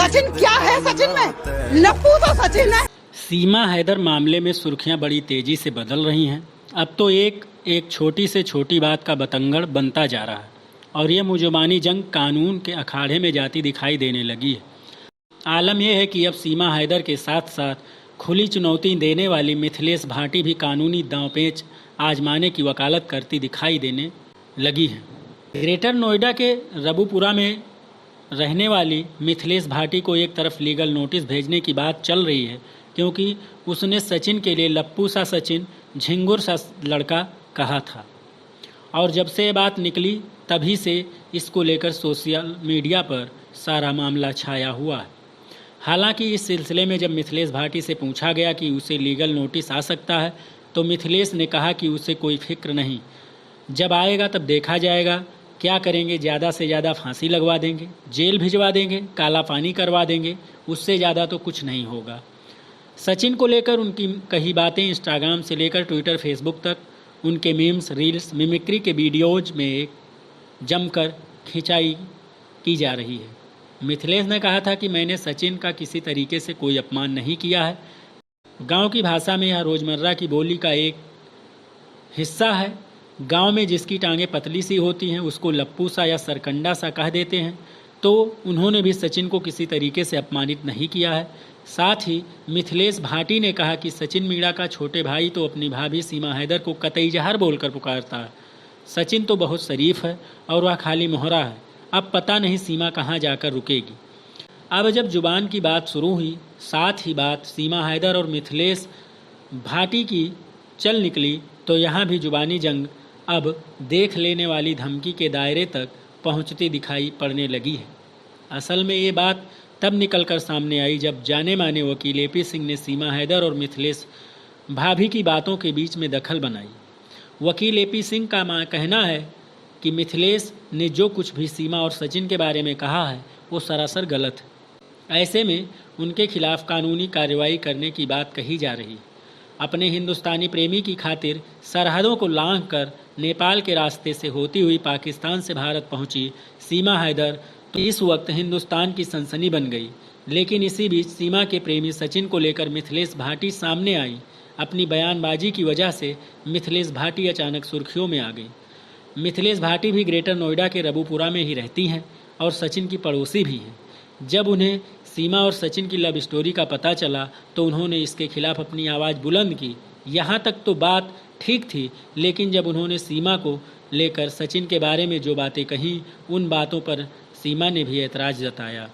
सचिन क्या है? सचिन में लप्पू तो सचिन है। सीमा हैदर मामले में सुर्खियां बड़ी तेजी से बदल रही हैं। अब तो एक छोटी से छोटी बात का बतंगड़ बनता जा रहा है और ये मुजबानी जंग कानून के अखाड़े में जाती दिखाई देने लगी है। आलम यह है कि अब सीमा हैदर के साथ साथ खुली चुनौती देने वाली मिथिलेश भाटी भी कानूनी दांवपेच आजमाने की वकालत करती दिखाई देने लगी है। ग्रेटर नोएडा के रबुपुरा में रहने वाली मिथिलेश भाटी को एक तरफ लीगल नोटिस भेजने की बात चल रही है क्योंकि उसने सचिन के लिए लप्पू सा सचिन, झिंगुर सा लड़का कहा था और जब से ये बात निकली तभी से इसको लेकर सोशल मीडिया पर सारा मामला छाया हुआ है। हालांकि इस सिलसिले में जब मिथिलेश भाटी से पूछा गया कि उसे लीगल नोटिस आ सकता है तो मिथिलेश ने कहा कि उसे कोई फिक्र नहीं, जब आएगा तब देखा जाएगा। क्या करेंगे, ज़्यादा से ज़्यादा फांसी लगवा देंगे, जेल भिजवा देंगे, काला पानी करवा देंगे, उससे ज़्यादा तो कुछ नहीं होगा। सचिन को लेकर उनकी कई बातें इंस्टाग्राम से लेकर ट्विटर, फेसबुक तक उनके मीम्स, रील्स, मिमिक्री के वीडियोज में एक जमकर खिंचाई की जा रही है। मिथिलेश ने कहा था कि मैंने सचिन का किसी तरीके से कोई अपमान नहीं किया है। गांव की भाषा में यह रोज़मर्रा की बोली का एक हिस्सा है। गांव में जिसकी टांगें पतली सी होती हैं उसको लप्पू सा या सरकंडा सा कह देते हैं, तो उन्होंने भी सचिन को किसी तरीके से अपमानित नहीं किया है। साथ ही मिथिलेश भाटी ने कहा कि सचिन मीणा का छोटे भाई तो अपनी भाभी सीमा हैदर को कतई जहर बोलकर पुकारता है। सचिन तो बहुत शरीफ है और वह खाली मोहरा है। अब पता नहीं सीमा कहाँ जाकर रुकेगी। अब जब जुबान की बात शुरू हुई, साथ ही बात सीमा हैदर और मिथिलेश भाटी की चल निकली, तो यहाँ भी जुबानी जंग अब देख लेने वाली धमकी के दायरे तक पहुँचती दिखाई पड़ने लगी है। असल में ये बात तब निकलकर सामने आई जब जाने माने वकील एपी सिंह ने सीमा हैदर और मिथिलेश भाभी की बातों के बीच में दखल बनाई। वकील एपी सिंह का कहना है कि मिथिलेश ने जो कुछ भी सीमा और सचिन के बारे में कहा है वो सरासर गलत है। ऐसे में उनके खिलाफ कानूनी कार्रवाई करने की बात कही जा रही है। अपने हिंदुस्तानी प्रेमी की खातिर सरहदों को लांघकर नेपाल के रास्ते से होती हुई पाकिस्तान से भारत पहुंची सीमा हैदर तो इस वक्त हिंदुस्तान की सनसनी बन गई। लेकिन इसी बीच सीमा के प्रेमी सचिन को लेकर मिथिलेश भाटी सामने आई। अपनी बयानबाजी की वजह से मिथिलेश भाटी अचानक सुर्खियों में आ गई। मिथिलेश भाटी भी ग्रेटर नोएडा के रबुपुरा में ही रहती हैं और सचिन की पड़ोसी भी हैं। जब उन्हें सीमा और सचिन की लव स्टोरी का पता चला तो उन्होंने इसके खिलाफ अपनी आवाज़ बुलंद की। यहाँ तक तो बात ठीक थी, लेकिन जब उन्होंने सीमा को लेकर सचिन के बारे में जो बातें कहीं, उन बातों पर सीमा ने भी ऐतराज जताया।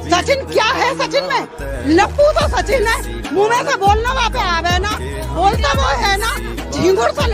सचिन क्या है? सचिन में लप्पू तो सचिन है। मुंह में से बोलना वहाँ पे आवे ना, बोलता वो है ना, झिंगुर सा